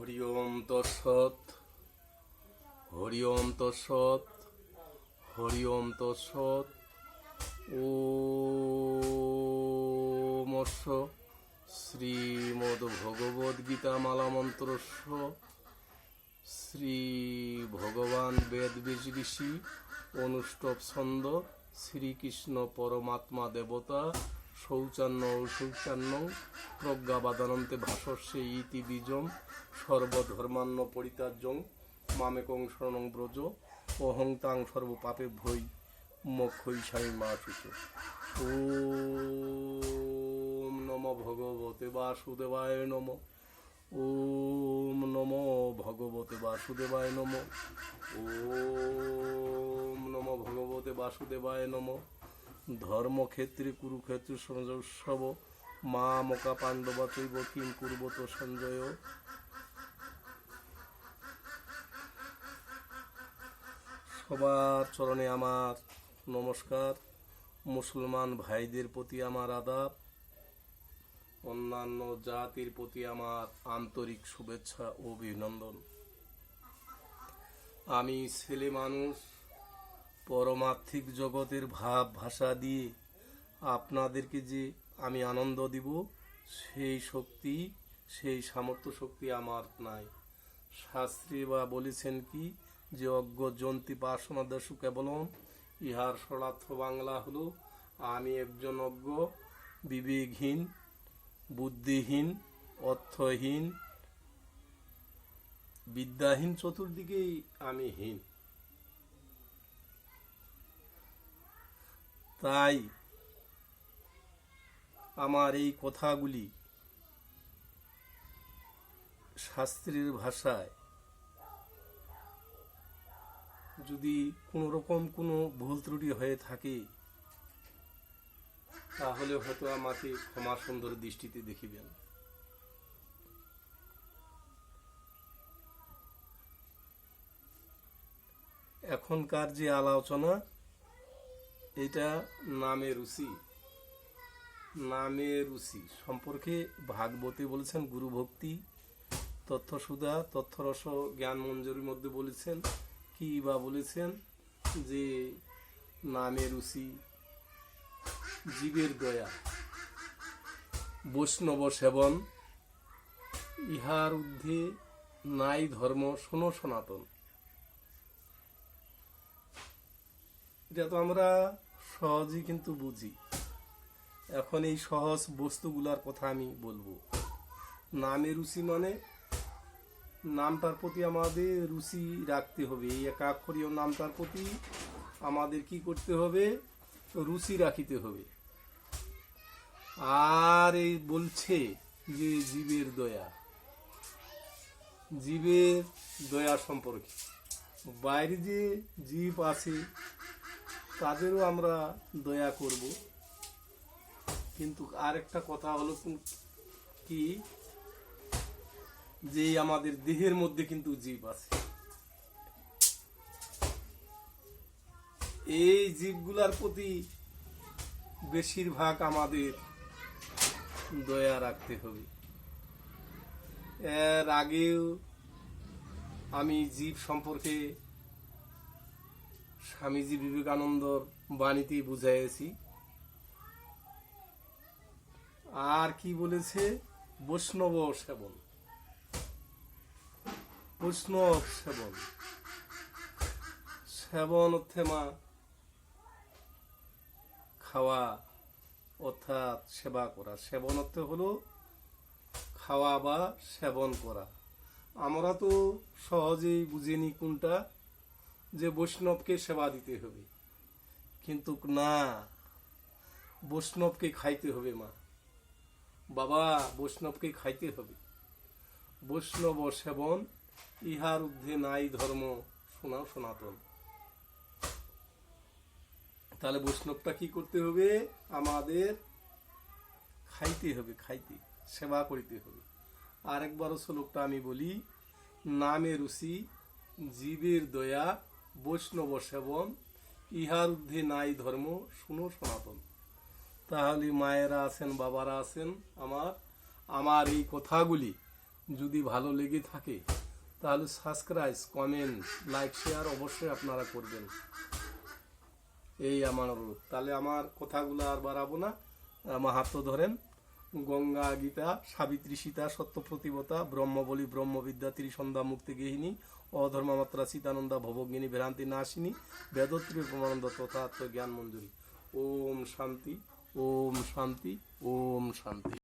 হরি ওম তৎসৎ, হরি ওম তৎসৎ, হরি ওম তৎসৎ। ওমস্য শ্রীমদ্ ভগবদ গীতা মালা মন্ত্রস্য শ্রী ভগবান বেদবীজ ঋষি অনুষ্টব ছন্দ শ্রীকৃষ্ণ পরমাত্মা দেবতা শৌচান্ন শৌচান্ন প্রজ্ঞাবাদানন্তে ভাষস্যে ইতি বীজম সর্বধর্মান্ন পরিত্যাজ্যং মামেকং শরণং ব্রজ অহং তাং সর্বপাপে ভৈ মোক্ষয়িষামি মা শুচ। ওম নমো ভগবতে বাসুদেবায় নমঃ। ওম নমো ভগবতে বাসুদেবায় নমঃ। ওম নমো ভগবতে বাসুদেবায় নমঃ। ধর্মক্ষেত্রে কুরুক্ষেত্র সঞ্জয় মা মকা পাণ্ডবা চৈব কিং কুর্বত সঞ্জয়। সবার চরণে আমার নমস্কার। মুসলমান ভাইদের প্রতি আমার আদাব, অন্যান্য জাতির প্রতি আমার আন্তরিক শুভেচ্ছা ও অভিনন্দন। আমি ছেলে মানুষ, পরমার্থিক জগতের ভাব ভাষা দিয়ে আপনাদেরকে যে আমি আনন্দ দিব, সেই শক্তি, সেই সামর্থ্য শক্তি আমার নাই। শাস্ত্রে বা বলেছেন কি যে অজ্ঞ জন্তি পার্শ্বনাদস্যু কেবলম, ইহার সরার্থ বাংলা হলো আমি একজন অজ্ঞ, বিবেকহীন, বুদ্ধিহীন, অর্থহীন, বিদ্যাহীন, চতুর্দিকেই আমি হীন। তাই আমার এই কথাগুলি শাস্ত্রের ভাষায় যদি কোনো রকম কোনো ভুল ত্রুটি হয়ে থাকে, তাহলে হয়তো আমাকে ক্ষমা সুন্দর দৃষ্টিতে দেখিবেন। এখনকার যে আলোচনা, এটা নামে রুচি, নামে রুচি সম্পর্কে ভাগবতে বলেছেন, গুরু ভক্তি তথ্যসুধা তথ্যরস জ্ঞান মঞ্জুরির মধ্যে বলেছেন কি বা বলেছেন যে নামে রুচি, জীবের দয়া, বৈষ্ণব সেবন, ইহার ঊর্ধ্বে নাই ধর্ম, শোনো সনাতন। এটা তো আমরা সহজেই কিন্তু বুঝি। এখন এই সহজ বস্তুগুলার কথা আমি বলবো। নামে রুচি মানে নামটার প্রতি আমাদের রুচি রাখতে হবে। এই একাক্ষরীয় নামটার প্রতি আমাদের কি করতে হবে? রুচি রাখিতে হবে। আর এই বলছে যে জীবের দয়া, জীবের দয়া সম্পর্কে বাইরে যে জীব আছে তাদেরও আমরা দয়া করব। কিন্তু আরেকটা কথা হলো কি, যে আমাদের দেহের মধ্যে কিন্তু জীব আছে। এই জীবগুলার প্রতি বেশিরভাগ আমাদের দয়া রাখতে হবে। এর আগেও আমি জীব সম্পর্কে স্বামীজি বিবেকানন্দর বাণীতে বুঝাইছি। আর কি বলেছে? বৈষ্ণব সেবন, বৈষ্ণব সেবন। সেবন অর্থে মা খাওয়া, অর্থাৎ সেবা করা। সেবন অর্থে হলো খাওয়া বা সেবন করা। আমরা তো সহজেই বুঝিনি কোনটা, যে বৈষ্ণবকে সেবা দিতে হবে। কিন্তু না, বৈষ্ণবকে খাইতে হবে। মা বাবা, বৈষ্ণবকে খাইতে হবে। বৈষ্ণব সেবন, ইহার ঊর্ধ্বে নাই ধর্ম, শোনাও সনাতন। তাহলে বৈষ্ণবটা কি করতে হবে? আমাদের খাইতে হবে, খাইতে, সেবা করিতে হবে। আরেকবারও শ্লোকটা আমি বলি, নামে রুচি, জীবের দয়া, বৈষ্ণব সেবন, ইহার ঊর্ধ্বে নাই ধর্ম, শুনো সনাতন। তাহলে মায়েরা আছেন, বাবারা আছেন, আমার এই কথাগুলি যদি ভালো লেগে থাকে তাহলে সাবস্ক্রাইব, কমেন্ট, লাইক, শেয়ার অবশ্যই আপনারা করবেন, এই আমার অনুরোধ। তাহলে আমার কথাগুলো আর বাড়াবো না, মাহাত্ম্য ধরেন। গঙ্গা, গীতা, সাবিত্রী, সীতা, সত্যপ্রতিবতা, ব্রহ্মবলী, ব্রহ্মবিদ্যা, ত্রিসন্ধ্যা, মুক্তি গেহিনী, অধর্মামাত্রা, চিতানন্দা, ভবজ্ঞিনী, ভ্রান্তি নাশিনী, বেদত্রী, প্রমানন্দ, তথাত্ম জ্ঞান মঞ্জুরি। ওম শান্তি, ওম শান্তি, ওম শান্তি।